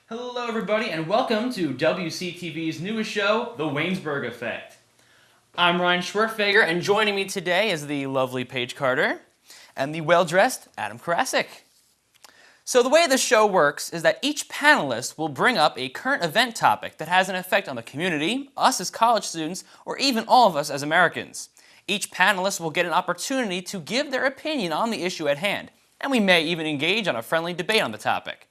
Hello, everybody, and welcome to WCTV's newest show, The Waynesburg Effect. I'm Ryan Schwertfeger, and joining me today is the lovely Paige Carter and the well-dressed Adam Karasik. So the way this show works is that each panelist will bring up a current event topic that has an effect on the community, us as college students, or even all of us as Americans. Each panelist will get an opportunity to give their opinion on the issue at hand, and we may even engage on a friendly debate on the topic.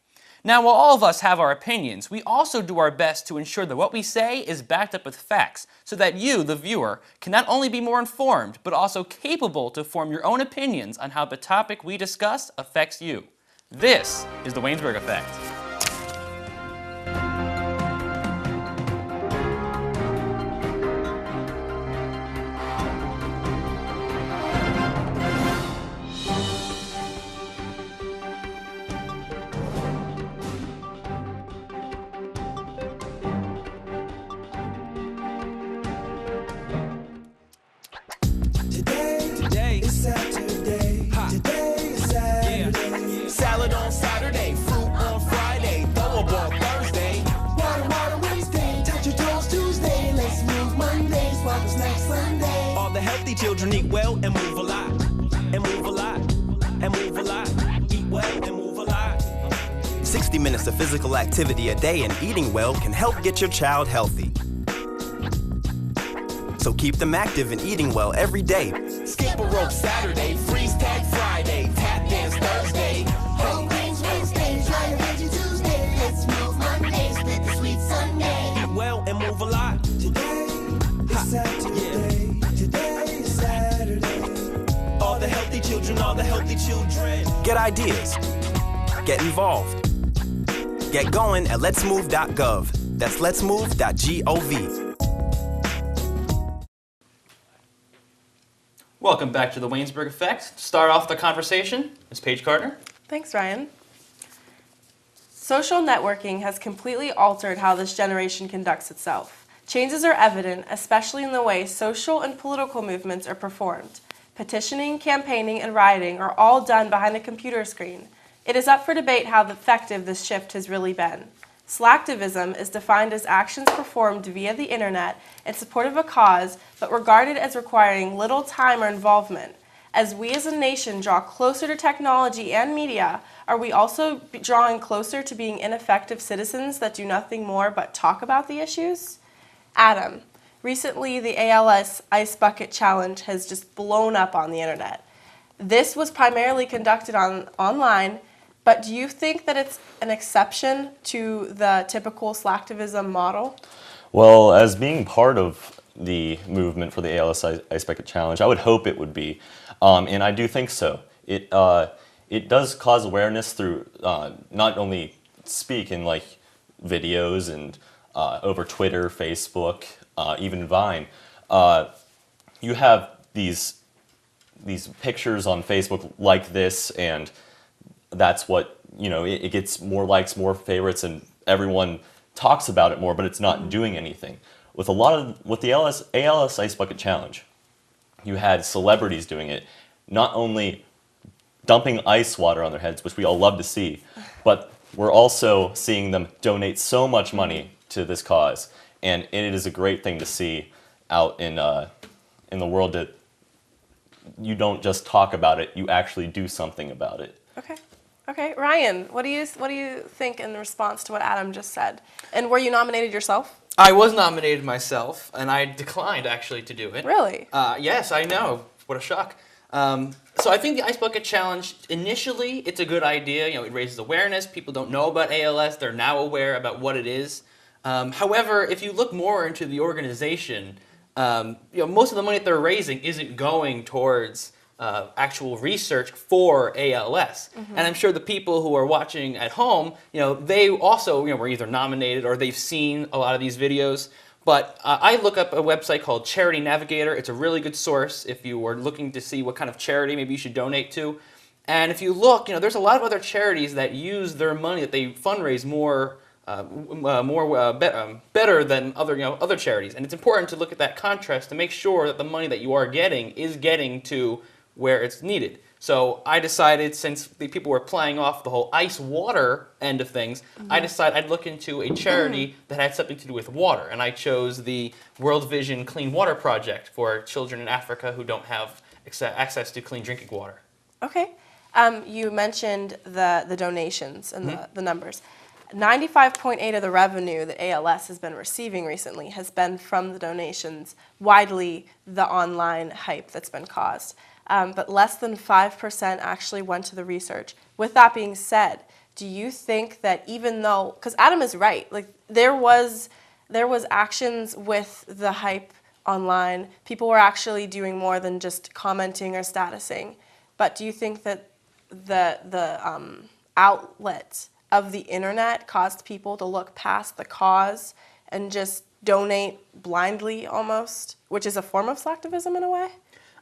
Now, while all of us have our opinions, we also do our best to ensure that what we say is backed up with facts, so that you, the viewer, can not only be more informed, but also capable to form your own opinions on how the topic we discuss affects you. This is the Waynesburg Effect. Today is Saturday. Today is Saturday. Salad on Saturday, fruit on Friday, throw a ball Thursday. Water Wednesday, touch your toes Tuesday. Let's move Monday, swap a snack Sunday. All the healthy children eat well and move a lot. And move a lot. And move a lot. Eat well and move a lot. 60 minutes of physical activity a day and eating well can help get your child healthy. So keep them active and eating well every day. Skip a rope Saturday, freeze tag Friday, tap dance Thursday. Whole grains Wednesday, try a veggie Tuesday. Let's move Monday, split the sweet Sunday. Eat well and move a lot. Today is Saturday. Today is Saturday. All the healthy children, all the healthy children. Get ideas. Get involved. Get going at letsmove.gov. That's letsmove.gov. Welcome back to the Waynesburg Effect. To start off the conversation, Ms. Paige Carter. Thanks, Ryan. Social networking has completely altered how this generation conducts itself. Changes are evident, especially in the way social and political movements are performed. Petitioning, campaigning, and rioting are all done behind a computer screen. It is up for debate how effective this shift has really been. Slacktivism is defined as actions performed via the internet in support of a cause, but regarded as requiring little time or involvement. As we as a nation draw closer to technology and media, are we also drawing closer to being ineffective citizens that do nothing more but talk about the issues? Adam, recently the ALS Ice Bucket Challenge has just blown up on the internet. This was primarily conducted online, but do you think that it's an exception to the typical slacktivism model? Well, as being part of the movement for the ALS Ice Bucket Challenge, I would hope it would be, and I do think so. It does cause awareness through not only speak in like videos and over Twitter, Facebook, even Vine. You have these pictures on Facebook like this, and that's what, it gets more likes, more favorites, and everyone talks about it more, but it's not doing anything. With the ALS Ice Bucket Challenge, you had celebrities doing it, not only dumping ice water on their heads, which we all love to see, but we're also seeing them donate so much money to this cause, and it is a great thing to see out in the world, that you don't just talk about it, you actually do something about it. Okay, Ryan, what do you think in response to what Adam just said? And were you nominated yourself? I was nominated myself, and I declined actually to do it. Really? Yes, I know. What a shock. So I think the Ice Bucket Challenge, initially, it's a good idea. It raises awareness. People don't know about ALS. They're now aware about what it is. However, if you look more into the organization, most of the money that they're raising isn't going towards actual research for ALS. And I'm sure the people who are watching at home, they also were either nominated or they've seen a lot of these videos. But I look up a website called Charity Navigator. It's a really good source if you are looking to see what kind of charity maybe you should donate to. And if you look, there's a lot of other charities that use their money, that they fundraise better than other charities. And it's important to look at that contrast to make sure that the money that you are getting is getting to where it's needed. So I decided, since the people were playing off the whole ice water end of things, I decided I'd look into a charity that had something to do with water. And I chose the World Vision Clean Water Project for children in Africa who don't have access to clean drinking water. Okay. You mentioned the donations and the numbers. 95.8% of the revenue that ALS has been receiving recently has been from the donations, widely the online hype that's been caused. But less than 5% actually went to the research. With that being said, do you think that even though, because Adam is right, like there was actions with the hype online, people were actually doing more than just commenting or statusing. But do you think that the outlet of the internet caused people to look past the cause and just donate blindly almost, which is a form of slacktivism in a way?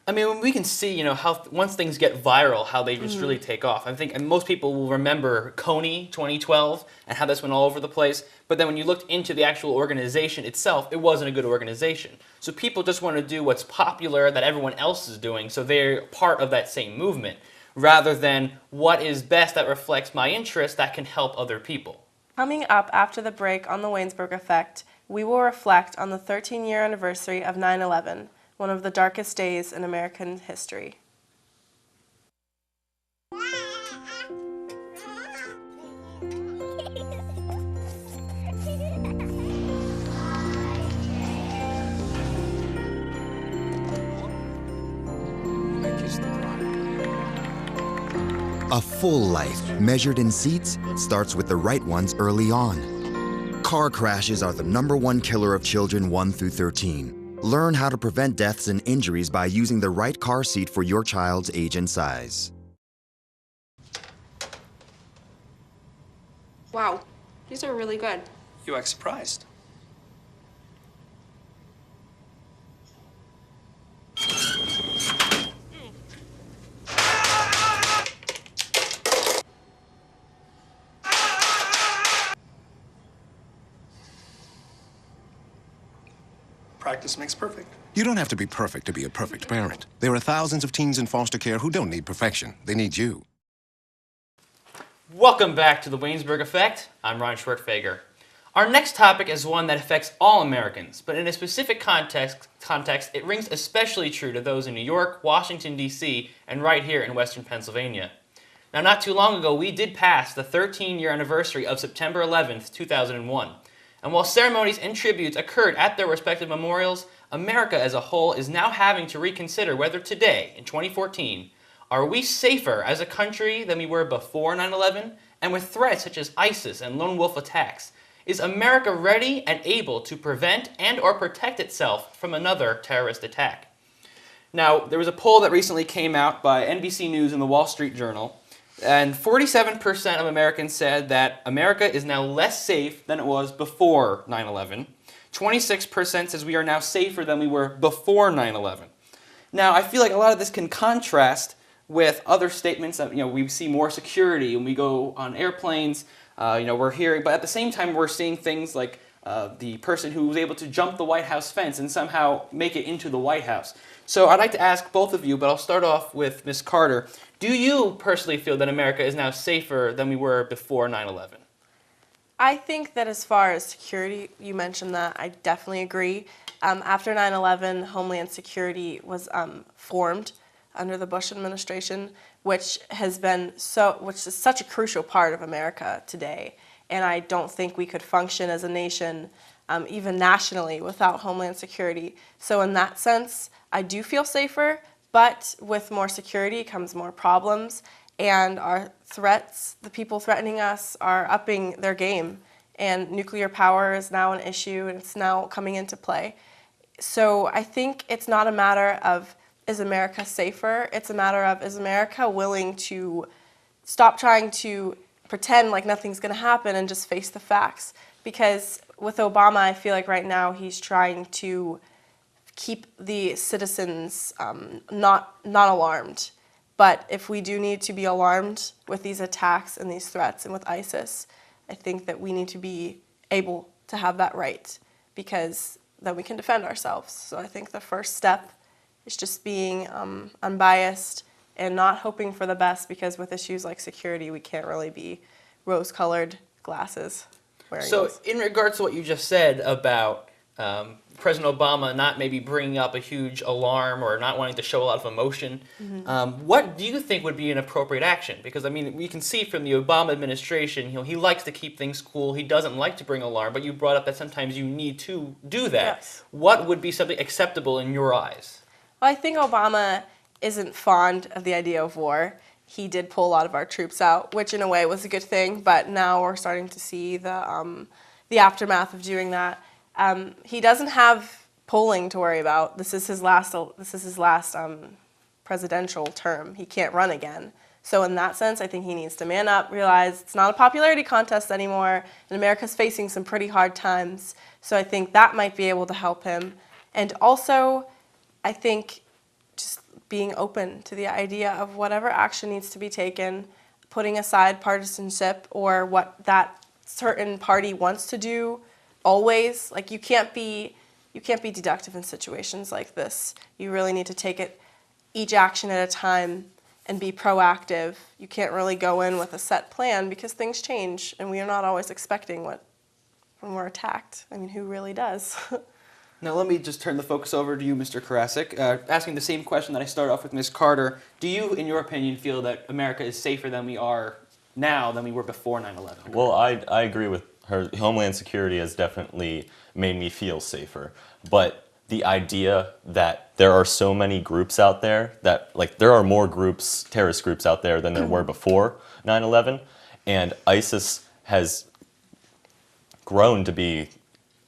I mean, we can see, how once things get viral, how they just really take off. I think, and most people will remember Coney 2012 and how this went all over the place. But then when you looked into the actual organization itself, it wasn't a good organization. So people just want to do what's popular that everyone else is doing, so they're part of that same movement, rather than what is best that reflects my interest that can help other people. Coming up after the break on the Waynesburg effect, we will reflect on the 13-year anniversary of 9/11, one of the darkest days in American history. A full life, measured in seats, starts with the right ones early on. Car crashes are the #1 killer of children 1 through 13. Learn how to prevent deaths and injuries by using the right car seat for your child's age and size. Wow, these are really good. You act surprised. Practice makes perfect. You don't have to be perfect to be a perfect parent. There are thousands of teens in foster care who don't need perfection. They need you. Welcome back to the Waynesburg Effect. I'm Ron Schwertfeger. Our next topic is one that affects all Americans, but in a specific context, it rings especially true to those in New York, Washington, D.C., and right here in Western Pennsylvania. Now, not too long ago, we did pass the 13-year anniversary of September 11th, 2001. And while ceremonies and tributes occurred at their respective memorials, America as a whole is now having to reconsider whether today, in 2014, are we safer as a country than we were before 9/11? And with threats such as ISIS and lone wolf attacks, is America ready and able to prevent and or protect itself from another terrorist attack? Now, there was a poll that recently came out by NBC News and the Wall Street Journal, and 47% of Americans said that America is now less safe than it was before 9/11. 26% says we are now safer than we were before 9/11. Now, I feel like a lot of this can contrast with other statements that, we see more security when we go on airplanes, we're hearing, but at the same time we're seeing things like the person who was able to jump the White House fence and somehow make it into the White House. So I'd like to ask both of you, but I'll start off with Ms. Carter. Do you personally feel that America is now safer than we were before 9/11? I think that as far as security, you mentioned that, I definitely agree. After 9/11, Homeland Security was formed under the Bush administration, which is such a crucial part of America today. And I don't think we could function as a nation, even nationally, without Homeland Security. So in that sense, I do feel safer, but with more security comes more problems, and our threats, the people threatening us, are upping their game. And nuclear power is now an issue, and it's now coming into play. So I think it's not a matter of, is America safer? It's a matter of, is America willing to stop trying to pretend like nothing's going to happen and just face the facts? Because with Obama, I feel like right now he's trying to keep the citizens not alarmed. But if we do need to be alarmed with these attacks and these threats and with ISIS, I think that we need to be able to have that right, because then we can defend ourselves. So I think the first step is just being unbiased and not hoping for the best, because with issues like security, we can't really be rose-colored glasses wearing So those. in regards to what you just said about President Obama not maybe bringing up a huge alarm or not wanting to show a lot of emotion, what do you think would be an appropriate action? Because, I mean, we can see from the Obama administration, he likes to keep things cool. He doesn't like to bring alarm, but you brought up that sometimes you need to do that. Yes. What would be something acceptable in your eyes? Well, I think Obama isn't fond of the idea of war. He did pull a lot of our troops out, which in a way was a good thing, but now we're starting to see the aftermath of doing that. He doesn't have polling to worry about. This is his last presidential term. He can't run again. So in that sense, I think he needs to man up, realize it's not a popularity contest anymore, and America's facing some pretty hard times. So I think that might be able to help him. And also, I think just being open to the idea of whatever action needs to be taken, putting aside partisanship or what that certain party wants to do always. Like, you can't be deductive in situations like this. You really need to take it each action at a time and be proactive. You can't really go in with a set plan because things change, and we are not always expecting when we're attacked. I mean, who really does? Now let me just turn the focus over to you, Mr. Karasik, asking the same question that I started off with Ms. Carter. Do you, in your opinion, feel that America is safer than we are now than we were before 9/11? Well, I agree with her. Homeland Security has definitely made me feel safer. But the idea that there are so many groups out there, that like there are more groups, terrorist groups out there than there were before 9/11, and ISIS has grown to be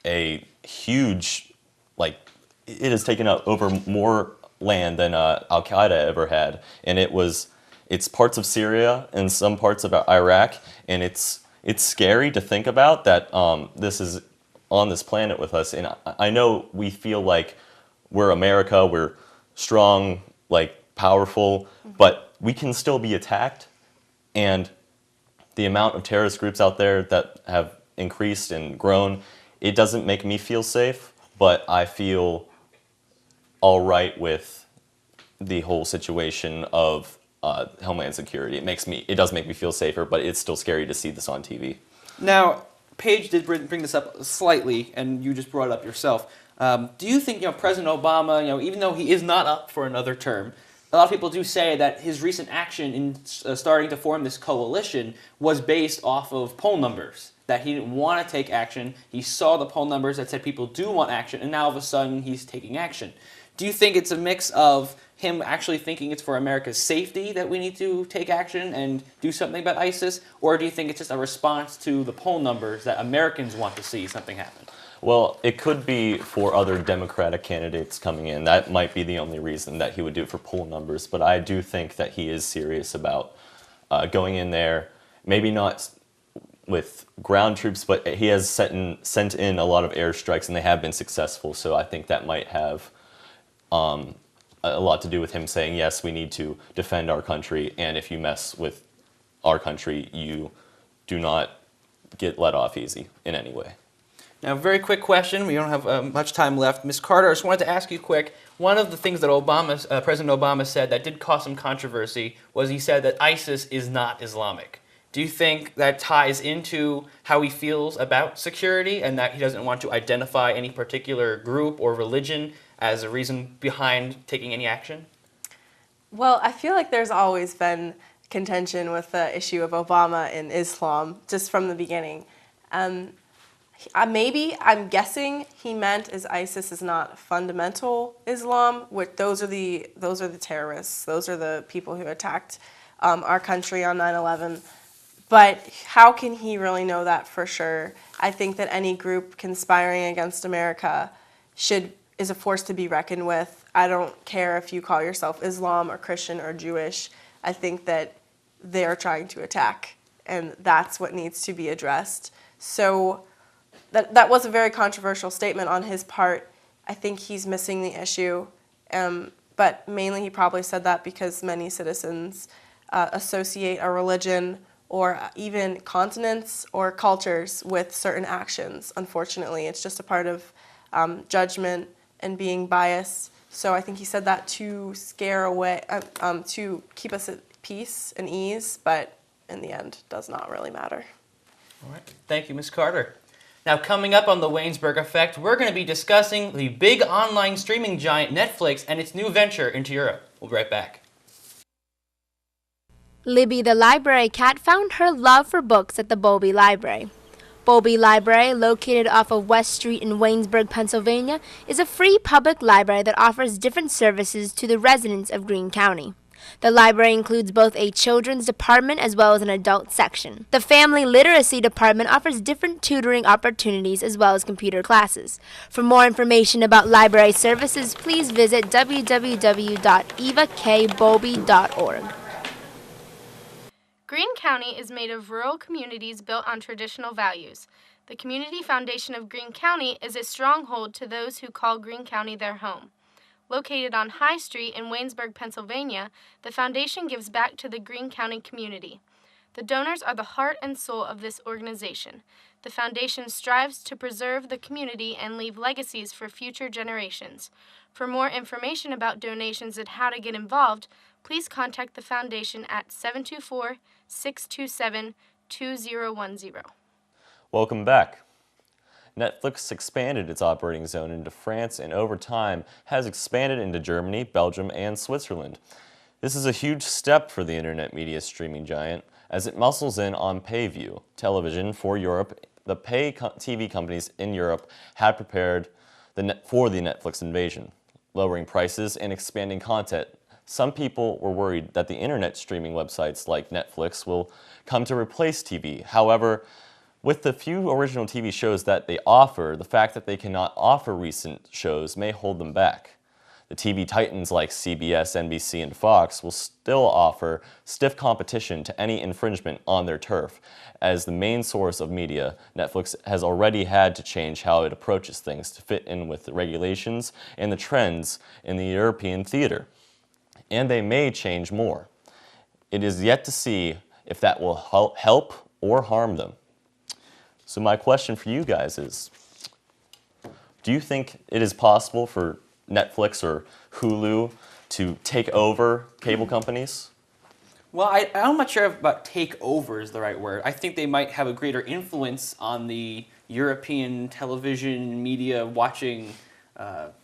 a huge, like, it has taken up over more land than Al-Qaeda ever had, and it's parts of Syria and some parts of Iraq, and it's scary to think about that this is on this planet with us. And I know we feel like we're America, we're strong, like powerful, but we can still be attacked. And the amount of terrorist groups out there that have increased and grown, it doesn't make me feel safe, but I feel all right with the whole situation of Homeland Security. It does make me feel safer, but it's still scary to see this on TV. Now, Paige did bring this up slightly, and you just brought it up yourself. Do you think, President Obama, even though he is not up for another term, a lot of people do say that his recent action in starting to form this coalition was based off of poll numbers, that he didn't want to take action. He saw the poll numbers that said people do want action, and now all of a sudden he's taking action. Do you think it's a mix of him actually thinking it's for America's safety that we need to take action and do something about ISIS, or do you think it's just a response to the poll numbers that Americans want to see something happen? Well, it could be for other Democratic candidates coming in. That might be the only reason that he would do it for poll numbers, but I do think that he is serious about going in there, maybe not with ground troops, but he has sent in a lot of airstrikes, and they have been successful, so I think that might have a lot to do with him saying, yes, we need to defend our country, and if you mess with our country, you do not get let off easy in any way. Now, very quick question. We don't have much time left. Ms. Carter, I just wanted to ask you quick. One of the things that President Obama said that did cause some controversy was he said that ISIS is not Islamic. Do you think that ties into how he feels about security and that he doesn't want to identify any particular group or religion as a reason behind taking any action? Well, I feel like there's always been contention with the issue of Obama and Islam just from the beginning. I'm guessing he meant is ISIS is not fundamental Islam. Those are the terrorists. Those are the people who attacked our country on 9/11. But how can he really know that for sure? I think that any group conspiring against America is a force to be reckoned with. I don't care if you call yourself Islam or Christian or Jewish. I think that they're trying to attack, and that's what needs to be addressed. So that was a very controversial statement on his part. I think he's missing the issue, but mainly he probably said that because many citizens associate a religion or even continents or cultures with certain actions. Unfortunately, it's just a part of judgment and being biased. So I think he said that to scare away, to keep us at peace and ease, but in the end, does not really matter. All right. Thank you, Ms. Carter. Now, coming up on the Waynesburg Effect, we're going to be discussing the big online streaming giant Netflix and its new venture into Europe. We'll be right back. Libby the library cat found her love for books at the Bowlby Library. Bowlby Library, located off of West Street in Waynesburg, Pennsylvania, is a free public library that offers different services to the residents of Greene County. The library includes both a children's department as well as an adult section. The family literacy department offers different tutoring opportunities as well as computer classes. For more information about library services, please visit www.evakbowlby.org. Greene County is made of rural communities built on traditional values. The Community Foundation of Greene County is a stronghold to those who call Greene County their home. Located on High Street in Waynesburg, Pennsylvania, the foundation gives back to the Greene County community. The donors are the heart and soul of this organization. The foundation strives to preserve the community and leave legacies for future generations. For more information about donations and how to get involved, please contact the foundation at 724-627-2010. Welcome back. Netflix expanded its operating zone into France and over time has expanded into Germany, Belgium, and Switzerland. This is a huge step for the internet media streaming giant as it muscles in on pay-view television for Europe. The TV companies in Europe had prepared for the Netflix invasion, lowering prices and expanding content. Some people were worried that the internet streaming websites like Netflix will come to replace TV. However, with the few original TV shows that they offer, the fact that they cannot offer recent shows may hold them back. The TV titans like CBS, NBC, and Fox will still offer stiff competition to any infringement on their turf. As the main source of media, Netflix has already had to change how it approaches things to fit in with the regulations and the trends in the European theater. And they may change more. It is yet to see if that will help or harm them. So my question for you guys is, do you think it is possible for Netflix or Hulu to take over cable companies? Well, I'm not sure about take over is the right word. I think they might have a greater influence on the European television media watching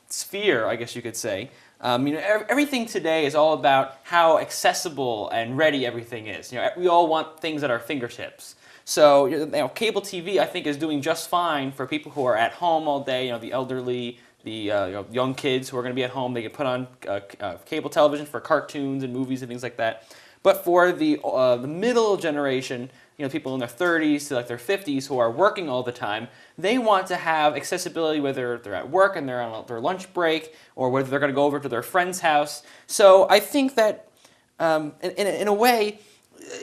sphere, I guess you could say. Everything today is all about how accessible and ready everything is. We all want things at our fingertips. So, cable TV, I think, is doing just fine for people who are at home all day. The elderly, the young kids who are going to be at home. They can put on cable television for cartoons and movies and things like that. But for the middle generation, people in their 30s to their 50s who are working all the time, they want to have accessibility whether they're at work and they're on their lunch break or whether they're going to go over to their friend's house. So I think that in a way,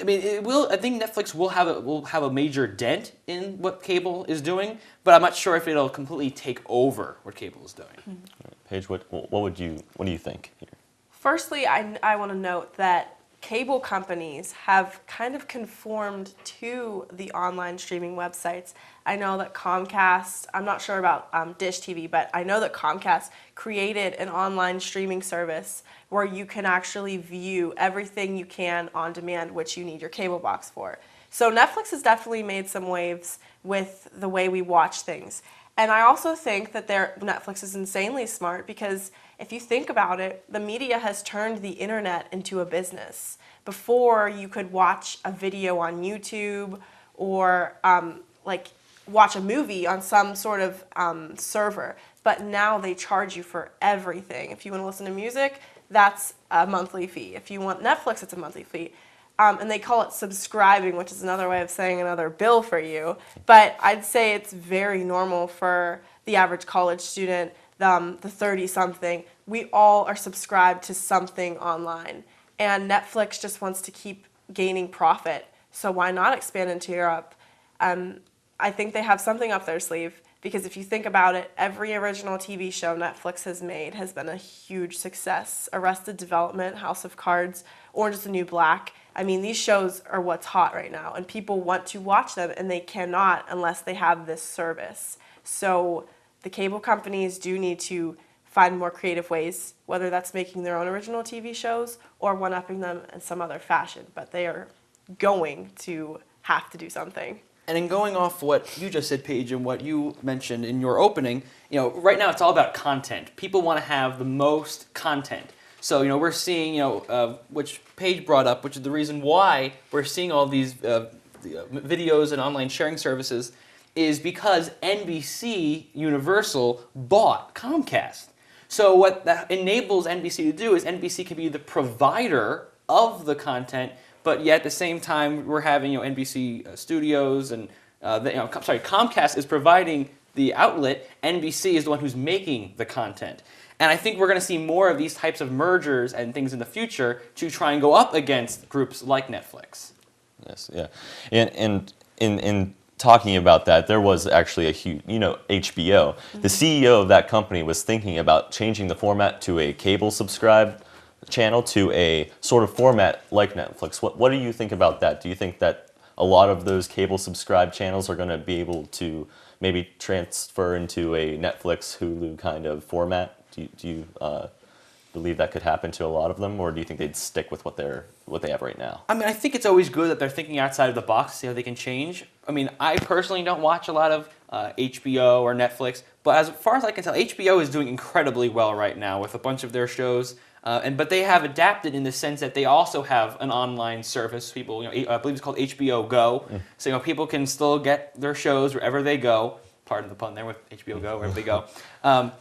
I think Netflix will have a major dent in what cable is doing, but I'm not sure if it'll completely take over what cable is doing. Mm-hmm. Paige, what do you think here? Firstly, I want to note that cable companies have kind of conformed to the online streaming websites. I know that Comcast, I'm not sure about Dish TV, but I know that Comcast created an online streaming service where you can actually view everything you can on demand, which you need your cable box for. So Netflix has definitely made some waves with the way we watch things. And I also think that Netflix is insanely smart because if you think about it, the media has turned the internet into a business. Before, you could watch a video on YouTube or watch a movie on some sort of server, but now they charge you for everything. If you want to listen to music, that's a monthly fee. If you want Netflix, it's a monthly fee. And they call it subscribing, which is another way of saying another bill for you. But I'd say it's very normal for the average college student, the 30-something. We all are subscribed to something online. And Netflix just wants to keep gaining profit. So why not expand into Europe? I think they have something up their sleeve. Because if you think about it, every original TV show Netflix has made has been a huge success. Arrested Development, House of Cards, Orange is the New Black. I mean, these shows are what's hot right now, and people want to watch them, and they cannot unless they have this service. So the cable companies do need to find more creative ways, whether that's making their own original TV shows or one-upping them in some other fashion. But they are going to have to do something. And in going off what you just said, Paige, and what you mentioned in your opening, right now it's all about content. People want to have the most content. So, we're seeing, which Paige brought up, which is the reason why we're seeing all these videos and online sharing services, is because NBC Universal bought Comcast. So what that enables NBC to do is NBC can be the provider of the content, but yet at the same time we're having NBC studios and Comcast is providing the outlet. NBC is the one who's making the content. And I think we're going to see more of these types of mergers and things in the future to try and go up against groups like Netflix. Yes, yeah. And in talking about that, there was actually a huge, HBO. The CEO of that company was thinking about changing the format to a cable subscribe channel to a sort of format like Netflix. What do you think about that? Do you think that a lot of those cable subscribe channels are going to be able to maybe transfer into a Netflix, Hulu kind of format? Do you believe that could happen to a lot of them, or do you think they'd stick with what they have right now? I mean, I think it's always good that they're thinking outside of the box to see how they can change. I mean, I personally don't watch a lot of HBO or Netflix, but as far as I can tell, HBO is doing incredibly well right now with a bunch of their shows. But they have adapted in the sense that they also have an online service. People, I believe it's called HBO Go. So people can still get their shows wherever they go. Pardon the pun there with HBO Go, wherever they go. But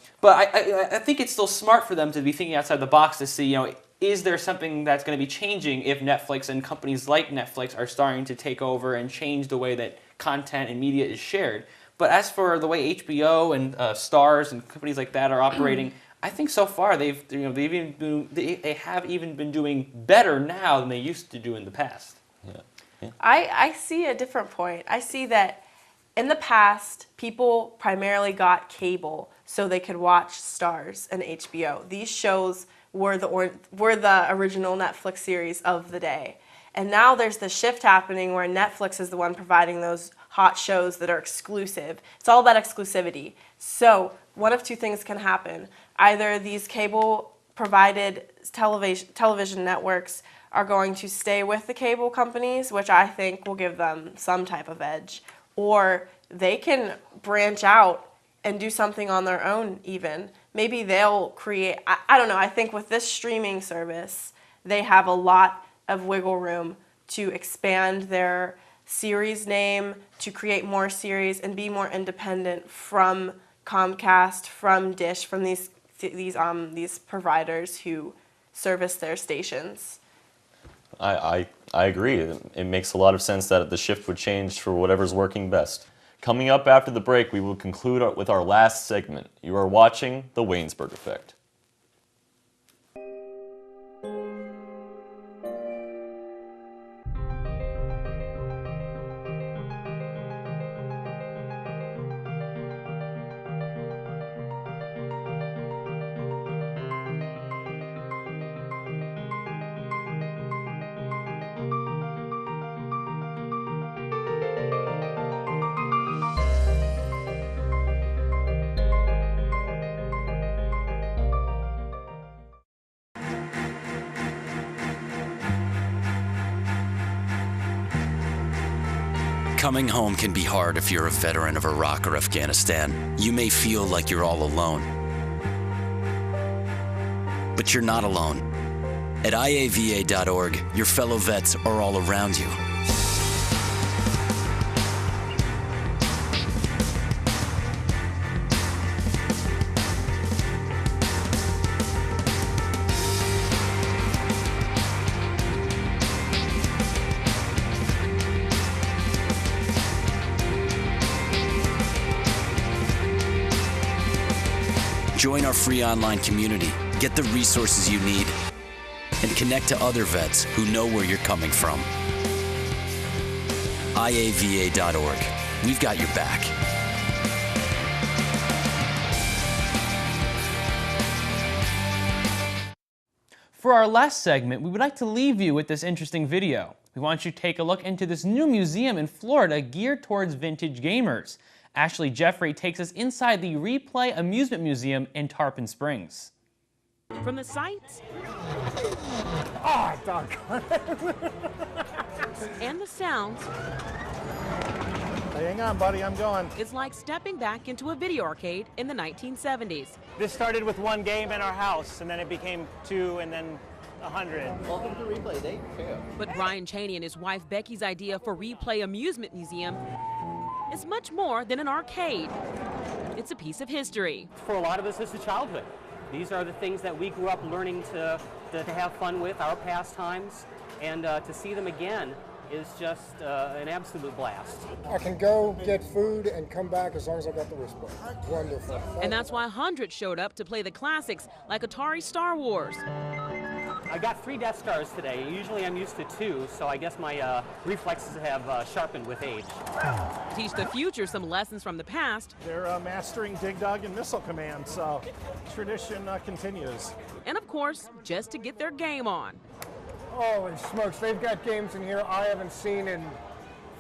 I think it's still smart for them to be thinking outside the box to see, is there something that's going to be changing if Netflix and companies like Netflix are starting to take over and change the way that content and media is shared. But as for the way HBO and Starz and companies like that are operating, I think so far they have even been doing better now than they used to do in the past. Yeah. I see a different point. I see that in the past, people primarily got cable so they could watch Starz and HBO. These shows were the original Netflix series of the day. And now there's the shift happening where Netflix is the one providing those hot shows that are exclusive. It's all about exclusivity. So one of two things can happen. Either these cable-provided television networks are going to stay with the cable companies, which I think will give them some type of edge, or they can branch out and do something on their own even. Maybe they'll create, I don't know, I think with this streaming service, they have a lot of wiggle room to expand their series name, to create more series and be more independent from Comcast, from Dish, from these providers who service their stations. I agree. It makes a lot of sense that the shift would change for whatever's working best. Coming up after the break, we will conclude with our last segment. You are watching The Waynesburg Effect. Coming home can be hard if you're a veteran of Iraq or Afghanistan. You may feel like you're all alone. But you're not alone. At iava.org, your fellow vets are all around you. Join our free online community, get the resources you need, and connect to other vets who know where you're coming from. iava.org. We've got your back. For our last segment, we would like to leave you with this interesting video. We want you to take a look into this new museum in Florida geared towards vintage gamers. Ashley Jeffrey takes us inside the Replay Amusement Museum in Tarpon Springs. From the sights and the sounds, hang on, buddy, I'm going. it's like stepping back into a video arcade in the 1970s. This started with one game in our house, and then it became 2, and then 100. Welcome to Replay Day 2. But Brian Cheney and his wife Becky's idea for Replay Amusement Museum is much more than an arcade. It's a piece of history. For a lot of us, this is childhood. These are the things that we grew up learning to have fun with, our pastimes, and to see them again is just an absolute blast. I can go get food and come back as long as I got the wristband. Wonderful. And that's why hundreds showed up to play the classics like Atari Star Wars. I got 3 Death Stars today. Usually I'm used to 2, so I guess my reflexes have sharpened with age. Teach the future some lessons from the past. They're mastering Dig Dug and Missile Command, so tradition continues. And of course, just to get their game on. Holy smokes, they've got games in here I haven't seen in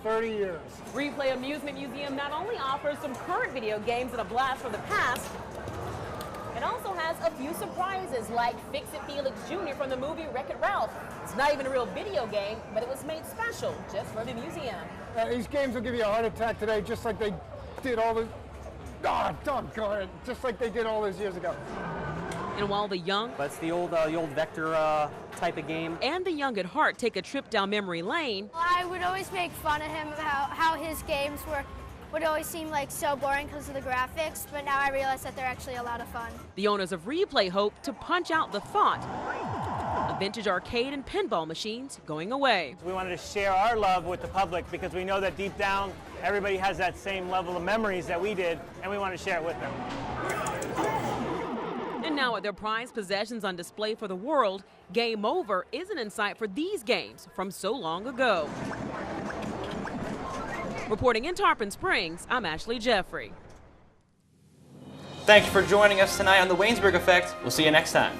30 years. Replay Amusement Museum not only offers some current video games and a blast from the past, it also has a few surprises like Fix-It Felix Jr. from the movie Wreck-It Ralph. It's not even a real video game, but it was made special just for the museum. These games will give you a heart attack today, just like they did all the... doggone it, just like they did all those years ago. And while the young... But it's the old vector type of game. And the young at heart take a trip down memory lane. I would always make fun of him about how his games would always seem like so boring because of the graphics, but now I realize that they're actually a lot of fun. The owners of Replay hope to punch out the thought of vintage arcade and pinball machines going away. We wanted to share our love with the public because we know that deep down everybody has that same level of memories that we did, and we want to share it with them. And now with their prized possessions on display for the world, Game Over isn't in sight for these games from so long ago. Reporting in Tarpon Springs, I'm Ashley Jeffrey. Thanks for joining us tonight on the Waynesburg Effect. We'll see you next time.